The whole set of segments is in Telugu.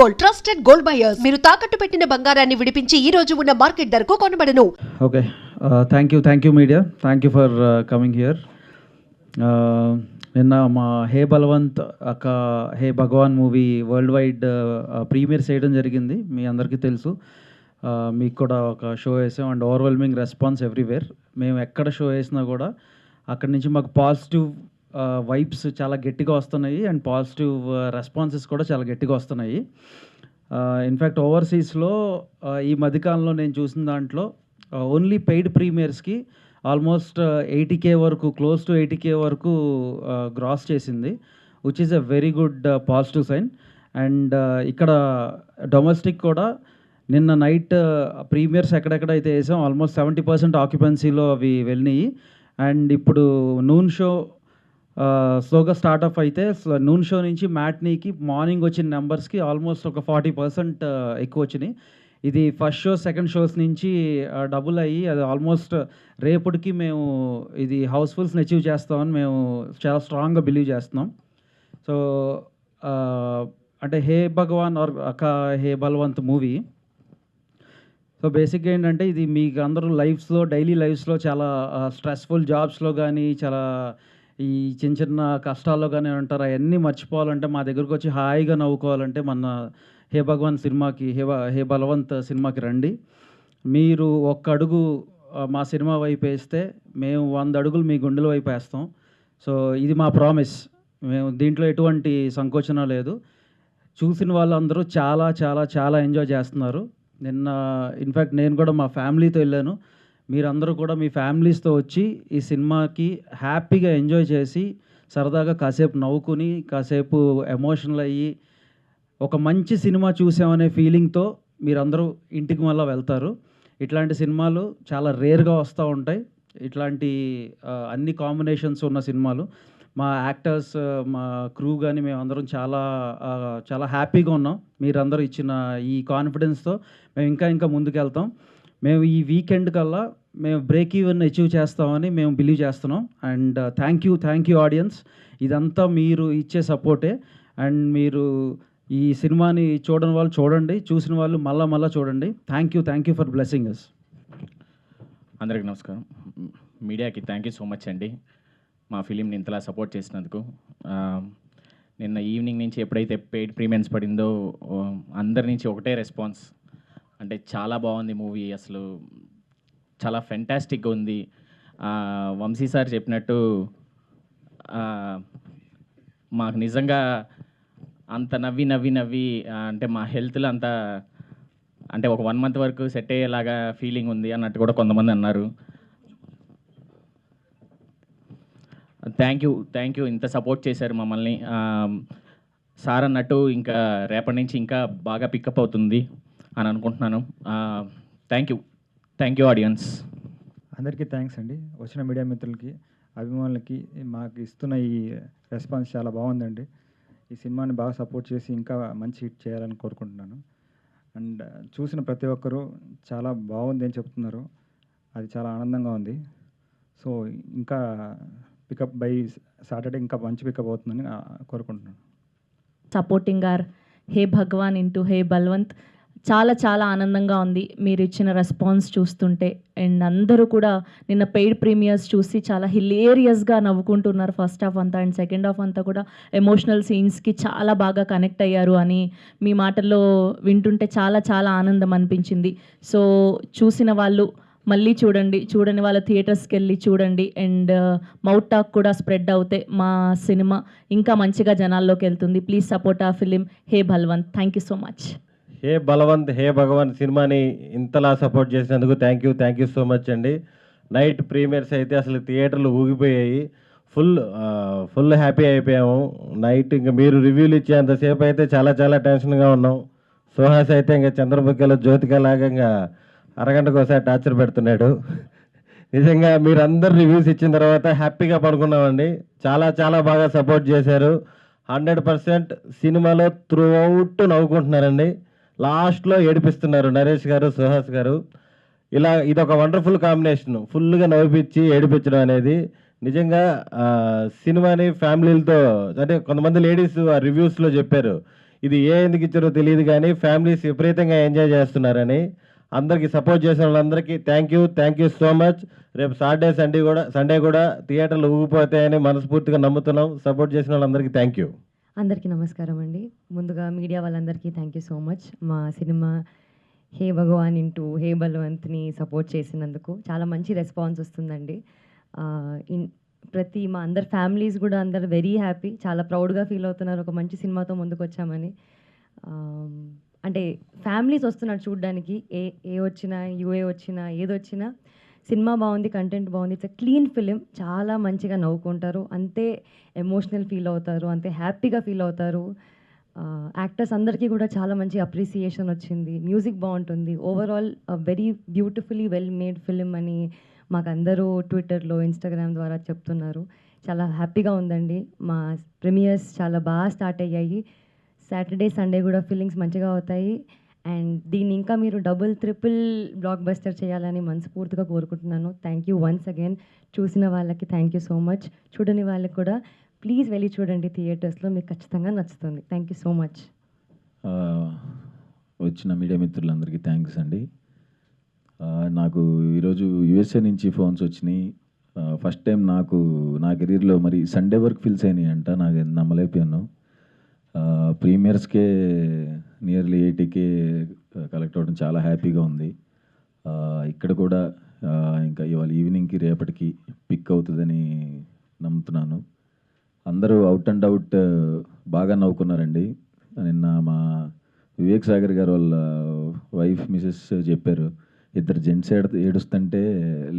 Gold, trusted gold buyers. మీరు తాకట్టు పెట్టిన బంగారాన్ని విడిపించి ఈ రోజు ఉన్న మార్కెట్ ధరకు కొనబడను. Okay, thank you media, thank you for coming here. నిన్న మా హే బలవంత్ అక్క hey Bhagwan movie world wide premiere చేయడం జరిగింది. మీ అందరికీ తెలుసు. మీకు కూడా ఒక షో వేసాం అండ్ ఓవర్వెల్మింగ్ రెస్పాన్స్ ఎవ్రీవేర్. మేము ఎక్కడ షో వేసినా కూడా అక్కడి నుంచి మాకు పాజిటివ్ వైబ్స్ చాలా గట్టిగా వస్తున్నాయి అండ్ పాజిటివ్ రెస్పాన్సెస్ కూడా చాలా గట్టిగా వస్తున్నాయి. ఇన్ఫ్యాక్ట్ ఓవర్సీస్లో ఈ మధ్యకాలంలో నేను చూసిన దాంట్లో ఓన్లీ పెయిడ్ ప్రీమియర్స్కి ఆల్మోస్ట్ 80K వరకు, క్లోజ్ టు 80K వరకు గ్రాస్ చేసింది, which is a very good positive sign. And ఇక్కడ డొమెస్టిక్ కూడా నిన్న నైట్ ప్రీమియర్స్ ఎక్కడెక్కడైతే వేసాం ఆల్మోస్ట్ 70% ఆక్యుపెన్సీలో అవి వెళ్ళినాయి. అండ్ ఇప్పుడు నూన్ షో స్లోగా స్టార్ట్అప్ అయితే నూన్ షో నుంచి మ్యాట్నీకి మార్నింగ్ వచ్చిన నెంబర్స్కి ఆల్మోస్ట్ ఒక 40% ఎక్కువ వచ్చినాయి. ఇది ఫస్ట్ షో సెకండ్ షోస్ నుంచి డబుల్ అయ్యి అది ఆల్మోస్ట్ రేపటికి మేము ఇది హౌస్ఫుల్స్ని అచీవ్ చేస్తామని మేము చాలా స్ట్రాంగ్గా బిలీవ్ చేస్తున్నాం. సో అంటే హే భగవాన్ ఆర్ అక్క హే బలవంత్ మూవీ, సో బేసిక్గా ఏంటంటే ఇది మీకు అందరూ లైఫ్స్లో డైలీ లైఫ్స్లో చాలా స్ట్రెస్ఫుల్ జాబ్స్లో కానీ చాలా ఈ చిన్న చిన్న కష్టాల్లో కానీ ఉంటారు. అవన్నీ మర్చిపోవాలంటే మా దగ్గరకు వచ్చి హాయిగా నవ్వుకోవాలంటే మన హే భగవాన్ సినిమాకి హే బలవంత్ సినిమాకి రండి. మీరు ఒక్క అడుగు మా సినిమా వైపు వేస్తే మేము 100 అడుగులు మీ గుండెల వైపు వేస్తాం. సో ఇది మా ప్రామిస్. మేము దీంట్లో ఎటువంటి సంకోచన లేదు. చూసిన వాళ్ళందరూ చాలా చాలా చాలా ఎంజాయ్ చేస్తున్నారు. నిన్న ఇన్ఫ్యాక్ట్ నేను కూడా మా ఫ్యామిలీతో వెళ్ళాను. మీరందరూ కూడా మీ ఫ్యామిలీస్తో వచ్చి ఈ సినిమాకి హ్యాపీగా ఎంజాయ్ చేసి సరదాగా కాసేపు నవ్వుకుని కాసేపు ఎమోషనల్ అయ్యి ఒక మంచి సినిమా చూసామనే ఫీలింగ్తో మీరందరూ ఇంటికి మళ్ళీ వెళ్తారు. ఇట్లాంటి సినిమాలు చాలా రేర్గా వస్తూ ఉంటాయి. ఇట్లాంటి అన్ని కాంబినేషన్స్ ఉన్న సినిమాలు. మా యాక్టర్స్ మా క్రూ కానీ మేమందరం చాలా చాలా హ్యాపీగా ఉన్నాం. మీరందరూ ఇచ్చిన ఈ కాన్ఫిడెన్స్తో మేము ఇంకా ముందుకెళ్తాం. మేము ఈ వీకెండ్ కల్లా మేము బ్రేక్ ఈవెన్ అచీవ్ చేస్తామని మేము బిలీవ్ చేస్తున్నాం. And thank you audience. ఇదంతా మీరు ఇచ్చే సపోర్టే. అండ్ మీరు ఈ సినిమాని చూడని వాళ్ళు చూడండి, చూసిన వాళ్ళు మళ్ళా చూడండి. Thank you for blessing us. అందరికీ నమస్కారం. మీడియాకి థ్యాంక్ యూ సో మచ్ అండి, మా ఫిలింని ఇంతలా సపోర్ట్ చేసినందుకు. నిన్న ఈవినింగ్ నుంచి ఎప్పుడైతే పెయిడ్ ప్రీమియర్స్ పడిందో అందరి నుంచి ఒకటే రెస్పాన్స్, అంటే చాలా బాగుంది మూవీ, అసలు చాలా ఫెంటాస్టిక్గా ఉంది. వంశీ సార్ చెప్పినట్టు మాకు నిజంగా అంత నవ్వి అంటే మా హెల్త్లో అంత అంటే ఒక 1 month వరకు సెట్ అయ్యేలాగా ఫీలింగ్ ఉంది అన్నట్టు కూడా కొంతమంది అన్నారు. థ్యాంక్ యూ ఇంత సపోర్ట్ చేశారు మమ్మల్ని. సార్ అన్నట్టు ఇంకా రేపటి నుంచి ఇంకా బాగా పికప్ అవుతుంది అని అనుకుంటున్నాను. Thank you audience. అందరికీ థ్యాంక్స్ అండి. వచ్చిన మీడియా మిత్రులకి, అభిమానులకి మాకు ఇస్తున్న ఈ రెస్పాన్స్ చాలా బాగుందండి. ఈ సినిమాని బాగా సపోర్ట్ చేసి ఇంకా మంచి హిట్ చేయాలని కోరుకుంటున్నాను. అండ్ చూసిన ప్రతి ఒక్కరూ చాలా బాగుంది అని చెప్తున్నారు. అది చాలా ఆనందంగా ఉంది. సో ఇంకా పికప్ బై సాటర్డే ఇంకా మంచి పికప్ అవుతుందని కోరుకుంటున్నాను. Supporting our hey Bhagwan into hey Balwant చాలా చాలా ఆనందంగా ఉంది మీరు ఇచ్చిన రెస్పాన్స్ చూస్తుంటే. అండ్ అందరూ కూడా నిన్న పెయిడ్ ప్రీమియర్స్ చూసి చాలా హిలేరియస్గా నవ్వుకుంటున్నారు ఫస్ట్ హాఫ్ అంతా. అండ్ సెకండ్ హాఫ్ అంతా కూడా ఎమోషనల్ సీన్స్కి చాలా బాగా కనెక్ట్ అయ్యారు అని మీ మాటల్లో వింటుంటే చాలా చాలా ఆనందం అనిపించింది. సో చూసిన వాళ్ళు మళ్ళీ చూడని వాళ్ళ థియేటర్స్కి వెళ్ళి చూడండి. అండ్ మౌత్ టాక్ కూడా స్ప్రెడ్ అవుతే మా సినిమా ఇంకా మంచిగా జనాల్లోకి వెళ్తుంది. ప్లీజ్ సపోర్ట్ ఆ film hey Balwant. Thank you so much. Hey Balwant hey Bhagwan సినిమాని ఇంతలా సపోర్ట్ చేసినందుకు థ్యాంక్ యూ సో మచ్ అండి. నైట్ ప్రీమియర్స్ అయితే అసలు థియేటర్లు ఊగిపోయాయి. ఫుల్ హ్యాపీ అయిపోయాము. నైట్ ఇంకా మీరు రివ్యూలు ఇచ్చేంతసేపు అయితే చాలా చాలా టెన్షన్గా ఉన్నాం. సుహాస్ అయితే ఇంకా చంద్రముఖిలో జ్యోతిక లాగా ఇంకా అరగంటకు ఒకసారి టార్చర్ పెడుతున్నాడు. నిజంగా మీరు అందరు రివ్యూస్ ఇచ్చిన తర్వాత హ్యాపీగా పడుకున్నామండి. చాలా చాలా బాగా సపోర్ట్ చేశారు. 100% సినిమాలో త్రూ అవుట్ నవ్వుకుంటున్నారండి. లాస్ట్లో ఏడిపిస్తున్నారు నరేష్ గారు, సుహాస్ గారు. ఇదొక వండర్ఫుల్ కాంబినేషన్. ఫుల్గా నవ్విపించి ఏడిపించడం అనేది నిజంగా సినిమాని ఫ్యామిలీలతో, అంటే కొంతమంది లేడీస్ ఆ రివ్యూస్లో చెప్పారు ఇది ఎందుకు ఇచ్చారో తెలియదు కానీ ఫ్యామిలీస్ విపరీతంగా ఎంజాయ్ చేస్తున్నారని అందరికీ సపోర్ట్ చేసిన వాళ్ళందరికీ థ్యాంక్ యూ సో మచ్. రేపు సండే కూడా థియేటర్లు ఊగిపోతాయని మనస్ఫూర్తిగా నమ్ముతున్నాం. సపోర్ట్ చేసిన వాళ్ళందరికీ థ్యాంక్ యూ. అందరికీ నమస్కారం అండి. ముందుగా మీడియా వాళ్ళందరికీ థ్యాంక్ యూ సో మచ్. మా సినిమా హే భగవాన్ ఇంటూ హే బల్వంత్ని సపోర్ట్ చేసినందుకు చాలా మంచి రెస్పాన్స్ వస్తుందండి. మా అందరి ఫ్యామిలీస్ కూడా అందరు వెరీ హ్యాపీ, చాలా ప్రౌడ్గా ఫీల్ అవుతున్నారు ఒక మంచి సినిమాతో ముందుకు వచ్చామని. అంటే ఫ్యామిలీస్ వస్తున్నారు చూడడానికి, ఏ వచ్చినా యూఏ వచ్చినా ఏదొచ్చినా సినిమా బాగుంది, కంటెంట్ బాగుంది, ఇట్స్ క్లీన్ ఫిలిం, చాలా మంచిగా నవ్వుకుంటారు, అంతే ఎమోషనల్ ఫీల్ అవుతారు, అంతే హ్యాపీగా ఫీల్ అవుతారు. యాక్టర్స్ అందరికీ కూడా చాలా మంచి అప్రిసియేషన్ వచ్చింది, మ్యూజిక్ బాగుంటుంది, overall very beautifully well made film అని మాకు అందరూ ట్విట్టర్లో ఇన్స్టాగ్రామ్ ద్వారా చెప్తున్నారు. చాలా హ్యాపీగా ఉందండి. మా ప్రీమియర్స్ చాలా బాగా స్టార్ట్ అయ్యాయి. సాటర్డే సండే కూడా ఫీలింగ్స్ మంచిగా అవుతాయి. అండ్ దీన్ని ఇంకా మీరు డబుల్ ట్రిపుల్ బ్లాక్ బస్టర్ చేయాలని మనస్ఫూర్తిగా కోరుకుంటున్నాను. Thank you once again. చూసిన వాళ్ళకి థ్యాంక్ యూ సో మచ్. చూడని వాళ్ళకి కూడా ప్లీజ్ వెళ్ళి చూడండి థియేటర్స్లో, మీకు ఖచ్చితంగా నచ్చుతుంది. Thank you so much. వచ్చిన మీడియా మిత్రులందరికీ థ్యాంక్స్ అండి. నాకు ఈరోజు యూఎస్ఏ నుంచి ఫోన్స్ వచ్చినాయి. ఫస్ట్ టైం నా కెరీర్లో మరి సండే వరకు ఫిల్స్ అయినాయి అంట. నాకు నమ్మలేకపోయాను. ప్రీమియర్స్కే నియర్లీ 80K కలెక్ట్ అవ్వడం చాలా హ్యాపీగా ఉంది. ఇక్కడ కూడా ఇంకా ఇవాళ ఈవినింగ్కి రేపటికి పిక్ అవుతుందని నమ్ముతున్నాను. అందరూ అవుట్ అండ్ అవుట్ బాగా నవ్వుకున్నారండి. నిన్న మా వివేక్ సాగర్ గారు వాళ్ళ వైఫ్ మిసెస్ చెప్పారు, ఇద్దరు జెంట్స్ ఏడుస్తుంటే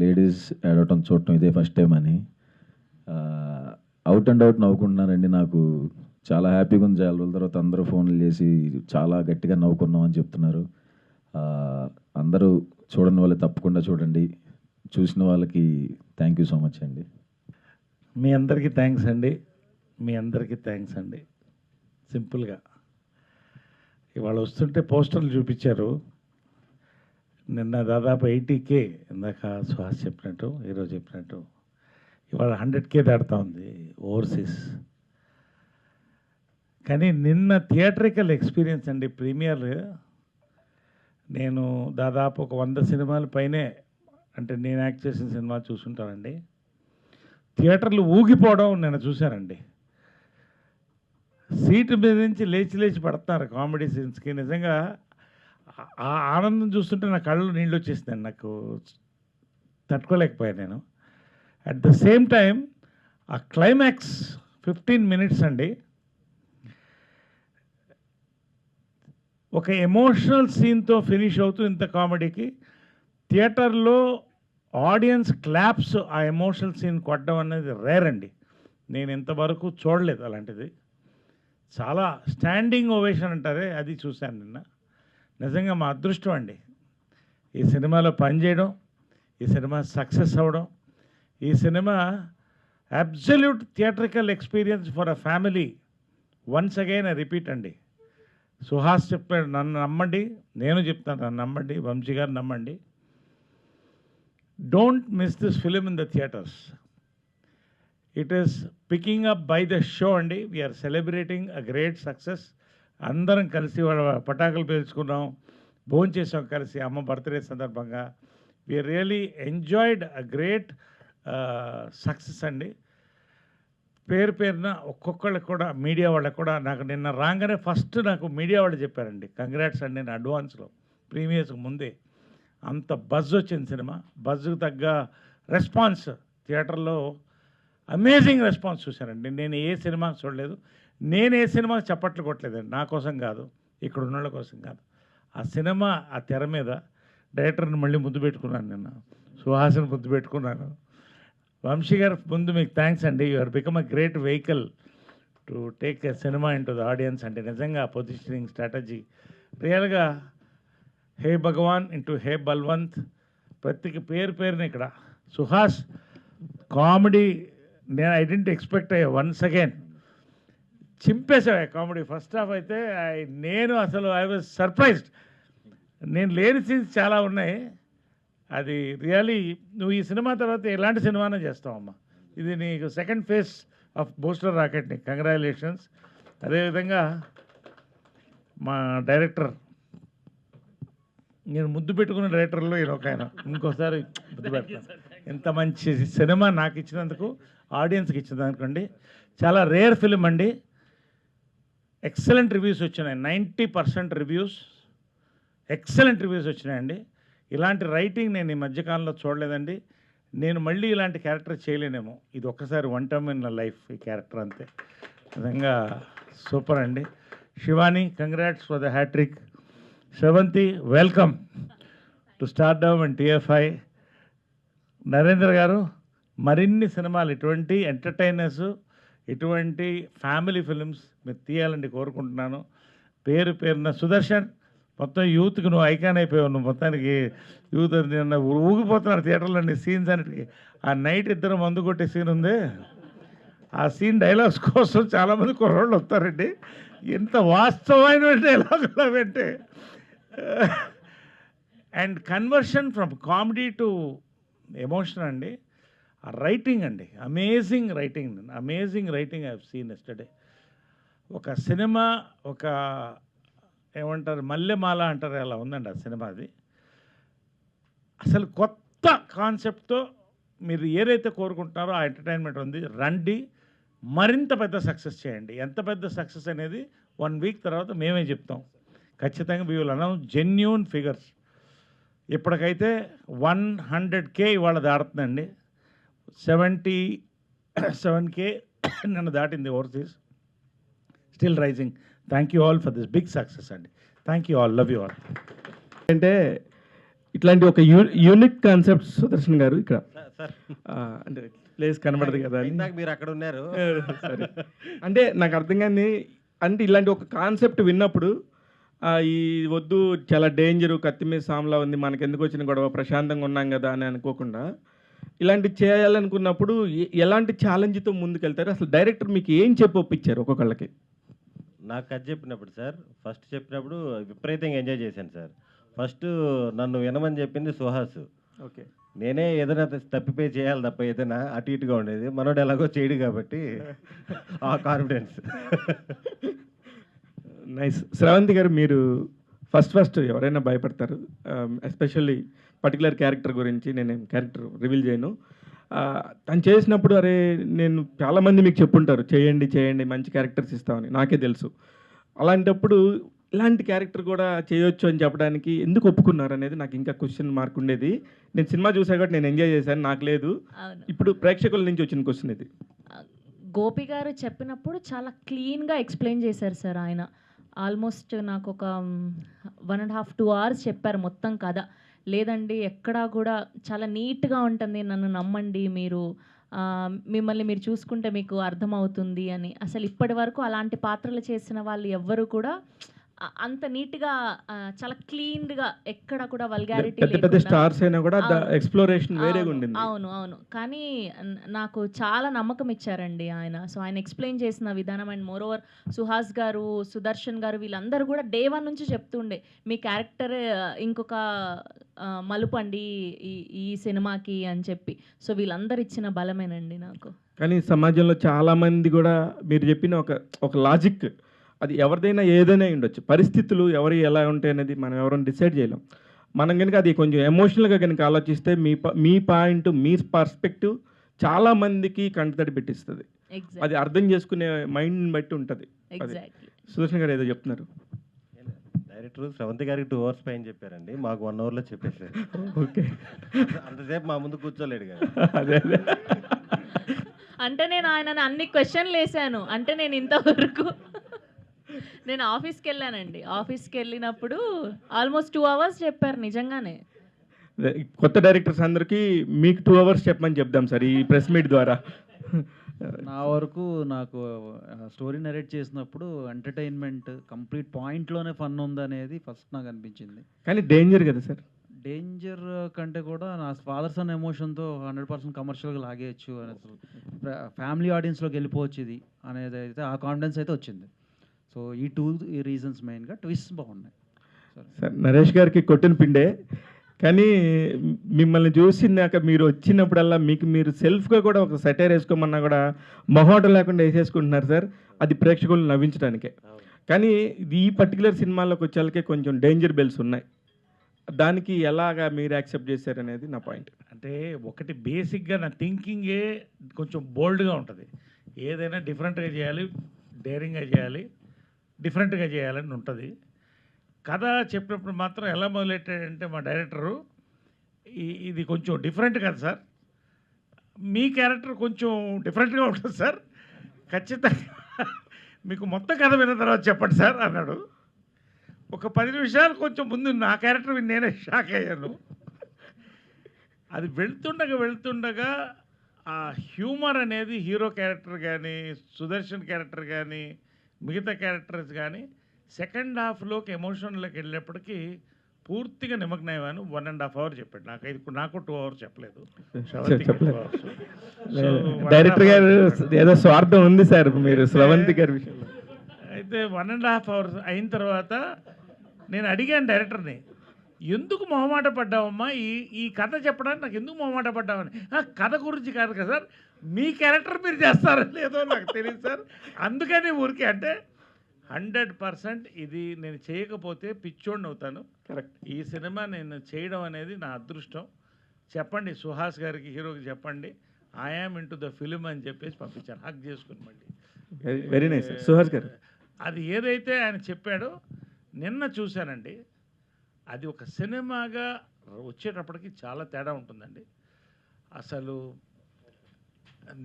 లేడీస్ ఏడవటం చూడటం ఇదే ఫస్ట్ టైం అని. అవుట్ అండ్ అవుట్ నవ్వుకుంటున్నారండి. నాకు చాలా హ్యాపీగా ఉంది. చాలా రోజుల తర్వాత అందరూ ఫోన్లు చేసి చాలా గట్టిగా నవ్వుకున్నాం అని చెప్తున్నారు. అందరూ చూడని వాళ్ళు తప్పకుండా చూడండి. చూసిన వాళ్ళకి థ్యాంక్ యూ సో మచ్ అండి. మీ అందరికీ థ్యాంక్స్ అండి. సింపుల్గా ఇవాళ వస్తుంటే పోస్టర్లు చూపించారు. నిన్న దాదాపు 80K, ఇందాక సుహాస్ చెప్పినట్టు, ఈరోజు చెప్పినట్టు ఇవాళ 100K దాడుతూ ఉంది ఓవర్సీస్. కానీ నిన్న థియేట్రికల్ ఎక్స్పీరియన్స్ అండి. ప్రీమియర్ నేను దాదాపు ఒక 100 సినిమాల పైనే, అంటే నేను యాక్ట్ చేసిన సినిమా చూసుంటానండి. థియేటర్లు ఊగిపోవడం నేను చూశానండి. సీటు మీద నుంచి లేచి పడుతున్నారు కామెడీ సీన్స్కి. నిజంగా ఆ ఆనందం చూస్తుంటే నా కళ్ళు నీళ్ళు వచ్చేసిందండి. నాకు తట్టుకోలేకపోయాను నేను. అట్ ద సేమ్ టైం ఆ క్లైమాక్స్ 15 మినిట్స్ అండి, ఒక ఎమోషనల్ సీన్తో ఫినిష్ అవుతూ ఇంత కామెడీకి థియేటర్లో ఆడియన్స్ క్లాప్స్ ఆ ఎమోషనల్ సీన్ కొట్టడం అనేది రేర్ అండి. నేను ఇంతవరకు చూడలేదు అలాంటిది. చాలా స్టాండింగ్ ఓవేషన్ అంటారే, అది చూశాను నిన్న. నిజంగా మా అదృష్టం అండి ఈ సినిమాలో పనిచేయడం, ఈ సినిమా సక్సెస్ అవ్వడం. ఈ cinema absolute theatrical experience for a family. Once again I repeat అండి. సుహాస్ చెప్పాడు, నన్ను నమ్మండి, నేను చెప్తాను, నన్ను నమ్మండి, వంశీ గారు నమ్మండి. Don't miss this film in the theatres. It is picking up by the show అండి. We are celebrating a great success. అందరం కలిసి వాళ్ళ పటాకులు పేల్చుకున్నాం, భోజనం చేసాం కలిసి అమ్మ బర్త్డే సందర్భంగా. We really enjoyed a great success అండి. పేరున ఒక్కొక్కళ్ళకి కూడా, మీడియా వాళ్ళకి కూడా, నాకు నిన్న రాగానే ఫస్ట్ నాకు మీడియా వాళ్ళు చెప్పారండి కంగ్రాట్స్ అండి. నేను అడ్వాన్స్లో ప్రీమియర్స్కి ముందే అంత బజ్ వచ్చింది సినిమా. బజ్కి తగ్గ రెస్పాన్స్ థియేటర్లో అమేజింగ్ రెస్పాన్స్ చూశానండి. నేను ఏ సినిమా చూడలేదు, నేను ఏ సినిమా చప్పట్లు కొట్టలేదండి. నా కోసం కాదు, ఇక్కడ ఉన్న వాళ్ళ కోసం కాదు. ఆ సినిమా ఆ తెర మీద డైరెక్టర్ని మళ్ళీ ముద్దు పెట్టుకున్నాను నిన్న, సుహాసిని ముద్దు పెట్టుకున్నాను. వంశీ గారు ముందు మీకు థ్యాంక్స్ అండి. You are become a great vehicle to take a cinema into the audience. అంటే నిజంగా పొజిషనింగ్ స్ట్రాటజీ రియల్గా హే భగవాన్ ఇంటూ హే బల్వంత్. ప్రతికి పేరుని ఇక్కడ సుహాస్ కామెడీ నేను ఐ డెంట్ ఎక్స్పెక్ట్ అయ్యా. వన్స్ అగైన్ చింపేసావు కామెడీ. ఫస్ట్ హాఫ్ అయితే నేను అసలు ఐ వాజ్ సర్ప్రైజ్డ్. నేను లేని సీన్స్ చాలా ఉన్నాయి. అది రియలీ నువ్వు ఈ సినిమా తర్వాత ఎలాంటి సినిమానే చేస్తావమ్మా. ఇది నీకు second phase of booster rocket. నీకు కంగ్రాచులేషన్స్. అదేవిధంగా మా డైరెక్టర్, నేను ముద్దు పెట్టుకున్న డైరెక్టర్లో ఈయన ఒక ఆయన, ఇంకోసారి ముద్దు పెడతాను. ఎంత మంచి సినిమా నాకు ఇచ్చినందుకు, ఆడియన్స్కి ఇచ్చినందుకండి. చాలా రేర్ ఫిలిం అండి. ఎక్సలెంట్ రివ్యూస్ వచ్చినాయి, 90% రివ్యూస్, ఎక్సలెంట్ రివ్యూస్ వచ్చినాయండి. ఇలాంటి రైటింగ్ నేను ఈ మధ్యకాలంలో చూడలేదండి. నేను మళ్ళీ ఇలాంటి క్యారెక్టర్ చేయలేనేమో. ఇది ఒక్కసారి వన్ టైమ్ ఇన్ లైఫ్ ఈ క్యారెక్టర్, అంతే. నిజంగా సూపర్ అండి. Shivani, congrats for the hat-trick. Shravanti, welcome to stardom and TFI. Narendra garu, మరిన్ని సినిమాలు ఇటువంటి ఎంటర్టైనర్స్, ఇటువంటి ఫ్యామిలీ ఫిల్మ్స్ మీరు తీయాలని కోరుకుంటున్నాను. పేరున సుదర్శన్, మొత్తం యూత్కి నువ్వు ఐకాన్ అయిపోయావు. నువ్వు మొత్తానికి యూత్ నిన్న ఊగిపోతున్నారు థియేటర్లోని సీన్స్ అన్నిటికీ. ఆ నైట్ ఇద్దరు మందు కొట్టే సీన్ ఉంది, ఆ సీన్ డైలాగ్స్ కోసం చాలామంది కుర్రోళ్ళు వస్తారండి. ఎంత వాస్తవమైన డైలాగులు అవంటే. And conversion from comedy to emotion అండి. ఆ రైటింగ్ అండి, amazing writing I have seen yesterday. ఒక సినిమా, ఒక ఏమంటారు, మల్లెమాల అంటారు, అలా ఉందండి ఆ సినిమా. అది అసలు కొత్త కాన్సెప్ట్తో మీరు ఏదైతే కోరుకుంటున్నారో ఆ ఎంటర్టైన్మెంట్ ఉంది. రండి, మరింత పెద్ద సక్సెస్ చేయండి. ఎంత పెద్ద సక్సెస్ అనేది 1 వీక్ తర్వాత మేమే చెప్తాం ఖచ్చితంగా. We will announce genuine figures. ఇప్పటికైతే 100K ఇవాళ దాడుతుందండి. 77K నిన్న దాటింది overseas. Still rising. Thank you all for this big success అండి. Thank you all, love you all. అంటే ఇట్లాంటి ఒక యూనిక్ కాన్సెప్ట్ సుదర్శన్ గారు ఇక్కడ అంటే ప్లేస్ కనబడదు కదా అని. మీరు అక్కడ ఉన్నారు. సరే, అంటే నాకు అర్థం కానీ, అంటే ఇలాంటి ఒక కాన్సెప్ట్ విన్నప్పుడు ఈ వద్దు చాలా డేంజరు, కత్తి మీద సామ్లా ఉంది, మనకి ఎందుకు వచ్చిన గొడవ, ప్రశాంతంగా ఉన్నాం కదా అని అనుకోకుండా ఇలాంటి చేయాలనుకున్నప్పుడు ఎలాంటి ఛాలెంజ్తో ముందుకెళ్తారు? అసలు డైరెక్టర్ మీకు ఏం చెప్పి ఒప్పించారు ఒక్కొక్కళ్ళకి? నాకు కథ చెప్పినప్పుడు సార్, ఫస్ట్ చెప్పినప్పుడు విపరీతంగా ఎంజాయ్ చేశాను సార్. ఫస్ట్ నన్ను వినమని చెప్పింది సుహాస్. ఓకే, నేనే ఏదైనా తప్పిపోయి చేయాలి తప్ప ఏదైనా అటు ఇటుగా ఉండేది. మనోడు ఎలాగో చేయడు కాబట్టి ఆ కాన్ఫిడెన్స్. నైస్. శ్రవంతి గారు, మీరు ఫస్ట్ ఎవరైనా భయపడతారు, ఎస్పెషల్లీ పర్టికులర్ క్యారెక్టర్ గురించి. నేను క్యారెక్టర్ రివీల్ చేయను. తను చేసినప్పుడు అరే నేను చాలామంది మీకు చెప్పుంటారు చేయండి మంచి క్యారెక్టర్స్ ఇస్తామని, నాకే తెలుసు. అలాంటప్పుడు ఇలాంటి క్యారెక్టర్ కూడా చేయొచ్చు అని చెప్పడానికి ఎందుకు ఒప్పుకున్నారు అనేది నాకు ఇంకా క్వశ్చన్ మార్క్ ఉండేది. నేను సినిమా చూసా కాబట్టి నేను ఎంజాయ్ చేశాను, నాకు లేదు. ఇప్పుడు ప్రేక్షకుల నుంచి వచ్చిన క్వశ్చన్ ఇది. గోపి గారు చెప్పినప్పుడు చాలా క్లీన్గా ఎక్స్ప్లెయిన్ చేశారు సార్. ఆయన ఆల్మోస్ట్ నాకు ఒక 1.5-2 hours చెప్పారు మొత్తం కథ. లేదండి ఎక్కడా కూడా చాలా నీట్గా ఉంటుంది, నన్ను నమ్మండి, మిమ్మల్ని మీరు చూసుకుంటే మీకు అర్థమవుతుంది అని. అసలు ఇప్పటి వరకు అలాంటి పాత్రలు చేసిన వాళ్ళు ఎవ్వరు కూడా అంత నీట్గా, చాలా క్లీన్గా, ఎక్కడ కూడా వల్గారిటీ పెద్ద స్టార్స్ అయినా కూడా ఎక్స్ప్లోరేషన్ వేరేగా ఉండింది. అవును. కానీ నాకు చాలా నమ్మకం ఇచ్చారండి ఆయన. సో ఆయన ఎక్స్ప్లెయిన్ చేసిన విధానం, అండ్ మోర్ ఓవర్ సుహాస్ గారు, సుదర్శన్ గారు, వీళ్ళందరూ కూడా Day 1 నుంచి చెప్తుండే మీ క్యారెక్టర్ ఇంకొక మలుపు అండి ఈ సినిమాకి అని చెప్పి. సో వీళ్ళందరూ ఇచ్చిన బలమేనండి నాకు. కానీ సమాజంలో చాలామంది కూడా మీరు చెప్పిన ఒక లాజిక్, అది ఎవరిదైనా ఏదైనా ఉండొచ్చు, పరిస్థితులు ఎవరు ఎలా ఉంటాయి అనేది మనం ఎవరైనా డిసైడ్ చేయలేం. మనం కనుక అది కొంచెం ఎమోషనల్గా కనుక ఆలోచిస్తే మీ పాయింట్, మీ పర్స్పెక్టివ్ చాలామందికి కంటతడి పెట్టిస్తుంది. అది అర్థం చేసుకునే మైండ్ని బట్టి ఉంటుంది. సుదర్శన్ గారు ఏదో చెప్తున్నారు. డైరెక్టర్ శ్రవంతి గారికి 2 hours పైన చెప్పారండి, మాకు 1 hourలో చెప్పేసారు. ఓకే, అంతసేపు మా ముందు కూర్చోలేడు కదా. అదే అంటే నేను ఆయనని అన్ని క్వశ్చన్లు వేసాను. అంటే నేను ఇంతవరకు నేను ఆఫీస్కి వెళ్ళానండి. ఆఫీస్కి వెళ్ళినప్పుడు ఆల్మోస్ట్ 2 hours చెప్పారు నిజంగానే. కొత్త డైరెక్టర్స్ అందరికీ మీకు 2 hours చెప్పమని చెప్దాం సార్ ఈ ప్రెస్ మీట్ ద్వారా. నా వరకు నాకు స్టోరీ నరేట్ చేసినప్పుడు ఎంటర్టైన్మెంట్ కంప్లీట్ పాయింట్లోనే ఫన్ ఉందనేది ఫస్ట్ నాకు అనిపించింది. కానీ డేంజర్ కదా సార్? డేంజర్ కంటే కూడా నా ఫాదర్ సన్ ఎమోషన్తో 100% కమర్షియల్గా లాగేయచ్చు అని, ఫ్యామిలీ ఆడియన్స్లోకి వెళ్ళిపోవచ్చు ఇది అనేది అయితే ఆ కాన్ఫిడెన్స్ అయితే వచ్చింది. సో ఈ రీజన్స్ మెయిన్గా ట్విస్ట్ బాగున్నాయి సార్. నరేష్ గారికి కొట్టిన పిండే, కానీ మిమ్మల్ని చూసినాక మీరు వచ్చినప్పుడల్లా మీరు సెల్ఫ్గా కూడా ఒక సెటైర్ వేసుకోమన్నా కూడా మొహోటం లేకుండా వేసేసుకుంటున్నారు సార్. అది ప్రేక్షకులను నవ్వించడానికే. కానీ ఈ పర్టికులర్ సినిమాలోకి వచ్చేళ్ళకే కొంచెం డేంజర్ బెల్స్ ఉన్నాయి. దానికి ఎలాగా మీరు యాక్సెప్ట్ చేశారనేది నా పాయింట్. అంటే ఒకటి బేసిక్గా నా థింకింగే కొంచెం బోల్డ్గా ఉంటుంది. ఏదైనా డిఫరెంట్గా చేయాలి, డేరింగ్గా చేయాలి, డిఫరెంట్గా చేయాలని ఉంటుంది. కథ చెప్పినప్పుడు మాత్రం ఎలా మొదలెట్టాడంటే మా డైరెక్టరు, ఇది కొంచెం డిఫరెంట్ కదా సార్, మీ క్యారెక్టర్ కొంచెం డిఫరెంట్గా ఉంటుంది సార్, ఖచ్చితంగా మీకు మొత్తం కథ విన్న తర్వాత చెప్పండి సార్ అన్నాడు. ఒక 10 నిమిషాలు కొంచెం ముందు నా క్యారెక్టర్ విని నేనే షాక్ అయ్యాను. అది వెళ్తుండగా ఆ హ్యూమర్ అనేది హీరో క్యారెక్టర్ కానీ, సుదర్శన్ క్యారెక్టర్ కానీ, మిగతా క్యారెక్టర్స్ కానీ సెకండ్ హాఫ్లోకి ఎమోషన్లోకి వెళ్ళేప్పటికీ పూర్తిగా నిమగ్నమయ్యాను. 1.5 hours చెప్పాడు నాకు 2 hours చెప్పలేదు. డైరెక్టర్ గారు ఏదో స్వార్థం ఉంది సార్ మీరు స్రవంతి గారి విషయంలో. అయితే 1.5 hours అయిన తర్వాత నేను అడిగాను డైరెక్టర్ని, ఎందుకు మొహమాట పడ్డావమ్మా ఈ కథ చెప్పడానికి, నాకు ఎందుకు మొహమాట పడ్డామని. కథ గురించి కాదు కదా సార్, మీ క్యారెక్టర్ మీరు చేస్తారో లేదో నాకు తెలియదు సార్, అందుకని ఊరికే. అంటే 100% ఇది నేను చేయకపోతే పిచ్చోడిని అవుతాను. కరెక్ట్. ఈ సినిమా నేను చేయడం అనేది నా అదృష్టం. చెప్పండి సుహాస్ గారికి, హీరోకి చెప్పండి ఐఆమ్ ఇంటూ ద ఫిలిం అని చెప్పేసి పంపించాను, హక్ చేసుకుని. మళ్ళీ వెరీ నైస్ సుహాస్ గారు. అది ఏదైతే ఆయన చెప్పాడో నిన్న చూశానండి, అది ఒక సినిమాగా వచ్చేటప్పటికి చాలా తేడా ఉంటుందండి. అసలు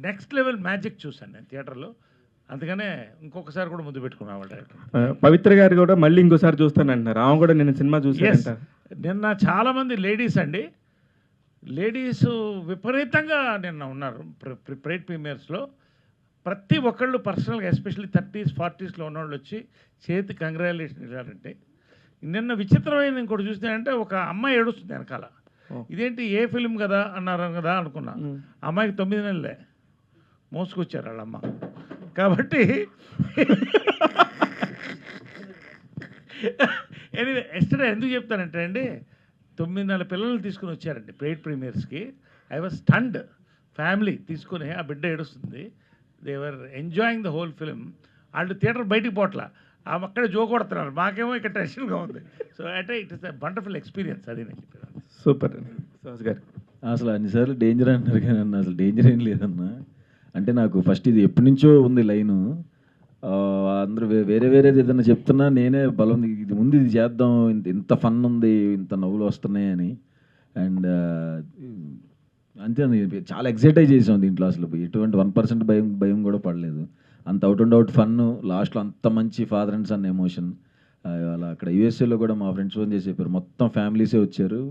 నెక్స్ట్ లెవెల్ మ్యాజిక్ చూశాను నేను థియేటర్లో. అందుకనే ఇంకొకసారి కూడా ముందు పెట్టుకున్నాం డైరెక్టర్. పవిత్ర గారు కూడా మళ్ళీ ఇంకోసారి చూస్తానంటున్నారు. ఆమె కూడా నేను సినిమా చూసానంట. నిన్న చాలామంది లేడీస్ అండి, లేడీస్ విపరీతంగా నిన్న ఉన్నారు ప్రైడ్ ప్రీమియర్స్లో. ప్రతి ఒక్కళ్ళు పర్సనల్గా ఎస్పెషల్లీ 30s 40sలో ఉన్నవాళ్ళు వచ్చి చేతి కంగ్రాచులేషన్ ఇవ్వాలంటే. నిన్న విచిత్రమైన ఇంకోటి చూస్తే ఒక అమ్మాయి ఏడుస్తుంది వెనకాల. ఇదేంటి ఏ ఫిలిం కదా అన్నారు కదా అనుకున్నా. అమ్మాయికి 9 నెలలే మోసుకొచ్చారు వాళ్ళమ్మ. కాబట్టి ఎనీవే ఎస్టర్డే ఎందుకు చెప్తానంటే అండి, 9 నెలల పిల్లల్ని తీసుకుని వచ్చారండి ప్రైడ్ ప్రీమియర్స్కి. I was stunned. ఫ్యామిలీ తీసుకుని ఆ బిడ్డ ఏడుస్తుంది. They were enjoying the whole film. వాళ్ళు థియేటర్ బయటికి పోట్ల, అక్కడే జో కొడుతున్నారు, మాకేమో ఇక్కడ టెన్షన్గా ఉంది. సో అంటే it is a wonderful experience. అది నేను చెప్పాను. సూపర్ సుహాస్ గారు. అసలు అన్నిసార్లు డేంజర్ అంటున్నారు కానీ అన్న అసలు డేంజర్ ఏం లేదన్నా. అంటే నాకు ఫస్ట్ ఇది ఎప్పటి నుంచో ఉంది లైను. అందరూ వేరేది ఏదైనా చెప్తున్నా నేనే బలం ఇది ముందు ఇది చేద్దాం, ఇంత ఫన్ ఉంది, ఇంత నవ్వులు వస్తున్నాయి అని. అండ్ అంతే చాలా ఎక్సైట్ చేసాం దీంట్లో. అసలు ఎటువంటి 1% భయం కూడా పడలేదు. అంత అవుట్ అండ్ అవుట్ ఫన్, లాస్ట్లో అంత మంచి ఫాదర్ అండ్ సన్ ఎమోషన్. అలా అక్కడ యూఎస్ఏలో కూడా మా ఫ్రెండ్స్ ఫోన్ చేసి చెప్పారు మొత్తం ఫ్యామిలీసే వచ్చారు,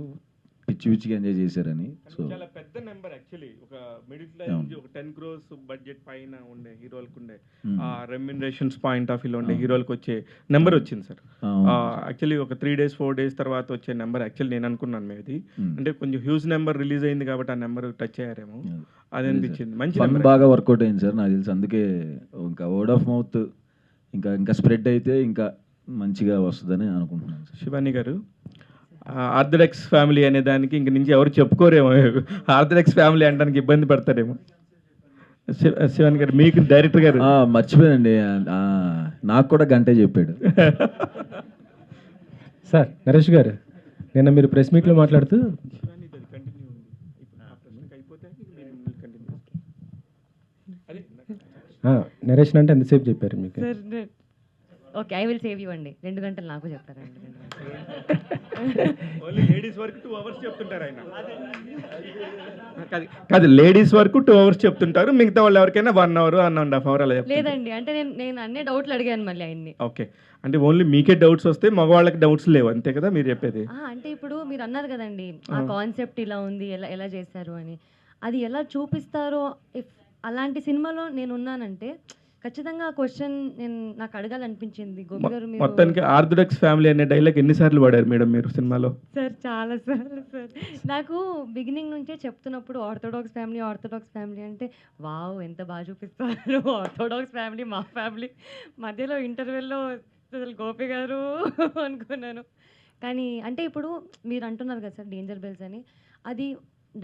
పిచ్చిగా ఎంజాయ్ చేశారని. సో చాలా పెద్ద నెంబర్ యాక్చువల్లీ. ఒక మిడిల్ క్లాస్ ఒక 10 crores బడ్జెట్ పైన ఉండే హీరోలకు ఉండే ఆ రెమ్యునరేషన్స్ పాయింట్ ఆఫ్ వ్యూలో ఉండే హీరోలకు వచ్చే నెంబర్ వచ్చింది సార్. యాక్చువల్లీ ఒక 3 days 4 days తర్వాత వచ్చే నెంబర్ యాక్చువల్లీ నేను అనుకున్నాను మేది అంటే కొంచెం హ్యూజ్ నెంబర్ రిలీజ్ అయింది కాబట్టి ఆ నెంబర్ టచ్ అయ్యారేమో అది అనిపించింది. మంచి ఫన్ బాగా వర్కౌట్ అయింది సార్ నాకు తెలిసి. అందుకే ఇంకా వర్డ్ ఆఫ్ మౌత్ ఇంకా స్ప్రెడ్ అయితే ఇంకా మంచిగా వస్తుందని అనుకుంటున్నాను. శివాని గారు, ఆర్థడాక్స్ ఫ్యామిలీ అనే దానికి ఇంక నుంచి ఎవరు చెప్పుకోరేమో, ఆర్థడాక్స్ ఫ్యామిలీ అనడానికి ఇబ్బంది పడతారేమో. శివాని గారు, మీకు డైరెక్టర్ గారు మర్చిపోయానండి, నాకు కూడా గంటే చెప్పాడు. సార్ నరేష్ గారు, నిన్న మీరు ప్రెస్ మీట్లో మాట్లాడుతూ నరేష్ అంటే ఎంతసేపు చెప్పారు మీకు? Okay, I will save you అండి. 2 గంటలు నాకు చెప్తారండి. లేడీస్ వరకు 2 hours చెప్తుంటారు ఆయన. కాదు, లేడీస్ వరకు 2 hours చెప్తుంటారు, మిగతా వాళ్ళు ఎవరికైనా 1 hour 1.5 hour అలా చెప్తారు. లేదండి, అంటే నేను అన్ని డౌట్లు అడిగాను మళ్ళీ ఆయన్ని. ఓకే, అంటే ఓన్లీ మీకే డౌట్స్ వస్తే మగవాళ్ళకి డౌట్స్ లేవు అంతే కదా మీరు చెప్పేది? అంటే ఇప్పుడు మీరు అన్నారు కదండి ఆ కాన్సెప్ట్ ఇలా ఉంది, ఎలా చేశారు అని. అది ఎలా చూపిస్తారో, ఇఫ్ అలాంటి సినిమాలో నేను ఉన్నానంటే ఖచ్చితంగా క్వశ్చన్ నాకు అడగాలనిపించింది. గోపి గారు, మొత్తానికి ఆర్థడాక్స్ ఫ్యామిలీ అనే డైలాగ్ ఎన్నిసార్లు వాడారు మేడం మీరు సినిమాలో? సార్ చాలా సార్లు సార్. నాకు బిగినింగ్ నుంచే చెప్తున్నప్పుడు ఆర్థడాక్స్ ఫ్యామిలీ అంటే వావ్ ఎంత బాగా చూపిస్తారు, ఆర్థడాక్స్ ఫ్యామిలీ మా ఫ్యామిలీ. మధ్యలో ఇంటర్వెల్లో అసలు గోపి గారు అనుకున్నాను. కానీ అంటే ఇప్పుడు మీరు అంటున్నారు కదా సార్ డేంజర్ బెల్స్ అని, అది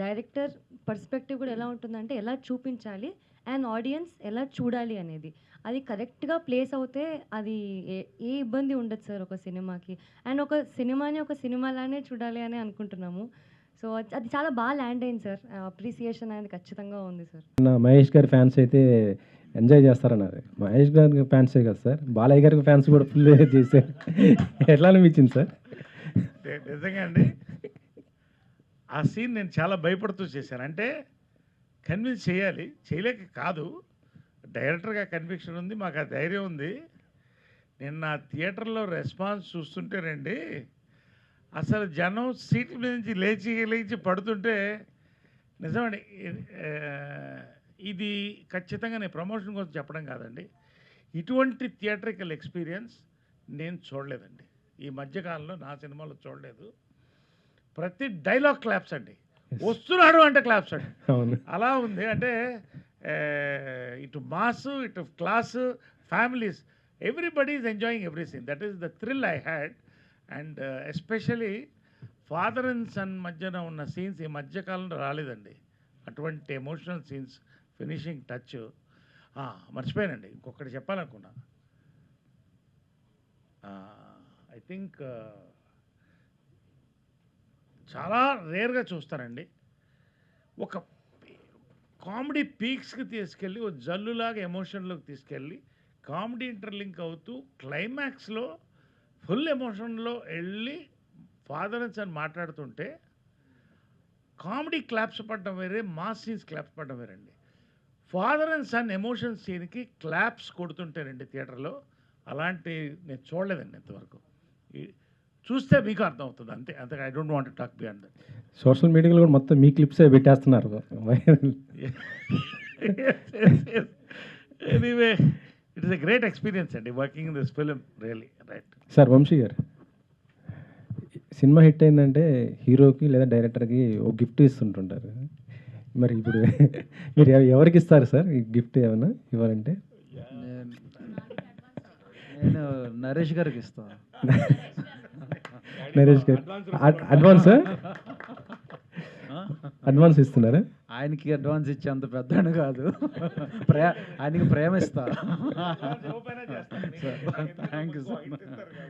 డైరెక్టర్ పర్స్పెక్టివ్ కూడా ఎలా ఉంటుందంటే ఎలా చూపించాలి అండ్ ఆడియన్స్ ఎలా చూడాలి అనేది. అది కరెక్ట్గా ప్లేస్ అవుతే అది ఏ ఇబ్బంది ఉండదు సార్ ఒక సినిమాకి. అండ్ ఒక సినిమాని ఒక సినిమాలానే చూడాలి అని అనుకుంటున్నాము. సో అది చాలా బాగా ల్యాండ్ అయింది సార్. అప్రిసియేషన్ అనేది ఖచ్చితంగా ఉంది సార్. నా మహేష్ గారి ఫ్యాన్స్ అయితే ఎంజాయ్ చేస్తారన్నారు. మహేష్ గారి ఫ్యాన్సే కదా సార్, బాలయ్య గారికి ఫ్యాన్స్ కూడా ఫుల్ చేశారు. ఎట్లా అనిపించింది సార్? నిజంగా అండి, ఆ సీన్ నేను చాలా భయపడుతూ చేశాను. అంటే కన్విన్స్ చేయాలి, చేయలేక కాదు, డైరెక్టర్గా కన్విక్షన్ ఉంది, మాకు ఆ ధైర్యం ఉంది. నేను నా థియేటర్లో రెస్పాన్స్ చూస్తుంటేనండి, అసలు జనం సీట్ల మీద నుంచి లేచి పడుతుంటే నిజమండి. ఇది ఖచ్చితంగా నేను ప్రమోషన్ కోసం చెప్పడం కాదండి, ఇటువంటి థియేటరికల్ ఎక్స్పీరియన్స్ నేను చూడలేదండి ఈ మధ్యకాలంలో, నా సినిమాలో చూడలేదు. ప్రతి డైలాగ్ క్లాప్స్ అండి, వస్తున్నాడు అంటే క్లాప్స్ అండి, అలా ఉంది. అంటే ఇటు మాస్, ఇటు class, families, everybody is enjoying every scene. That is the thrill I had. And especially father and son మధ్యన ఉన్న సీన్స్ ఈ మధ్యకాలంలో రాలేదండి, అటువంటి ఎమోషనల్ సీన్స్, ఫినిషింగ్ టచ్. మర్చిపోయానండి, ఇంకొకటి చెప్పాలనుకున్నా. ఐ థింక్ చాలా రేర్గా చూస్తారండి, ఒక కామెడీ పీక్స్కి తీసుకెళ్ళి ఒక జల్లులాగా ఎమోషన్లోకి తీసుకెళ్ళి కామెడీ ఇంటర్లింక్ అవుతూ క్లైమాక్స్లో ఫుల్ ఎమోషన్లో వెళ్ళి ఫాదర్ అండ్ సన్ మాట్లాడుతుంటే కామెడీ క్లాప్స్ పడడం వేరే, మాస్ సీన్స్ క్లాప్స్ పడడం వేరండి. ఫాదర్ అండ్ సన్ ఎమోషన్ సీన్కి క్లాప్స్ కొడుతుంటేనండి థియేటర్లో, అలాంటి నేను చూడలేదండి ఇంతవరకు. చూస్తే మీకు అర్థమవుతుంది, అంతే. అంతే, I don't want to talk beyond that. Social మీడియాలో కూడా మొత్తం మీ క్లిప్సే పెట్టేస్తున్నారు. Anyway, it is a great experience అండి working in this film, really. Right sir, Vamsi garu, cinema hit అయిందంటే హీరోకి లేదా డైరెక్టర్కి ఒక గిఫ్ట్ ఇస్తుంటుంటారు. మరి ఇప్పుడు మీరు ఎవరికి ఇస్తారు సార్ ఈ గిఫ్ట్? ఏమైనా ఇవ్వాలంటే నేను నరేష్ గారికి ఇస్తాను. నరేష్ గారు అడ్వాన్స్ ఇస్తున్నారా? ఆయనకి అడ్వాన్స్ ఇచ్చే అంత పెద్ద కాదు, ఆయనకి ప్రేమ ఇస్తా. Thank you sir.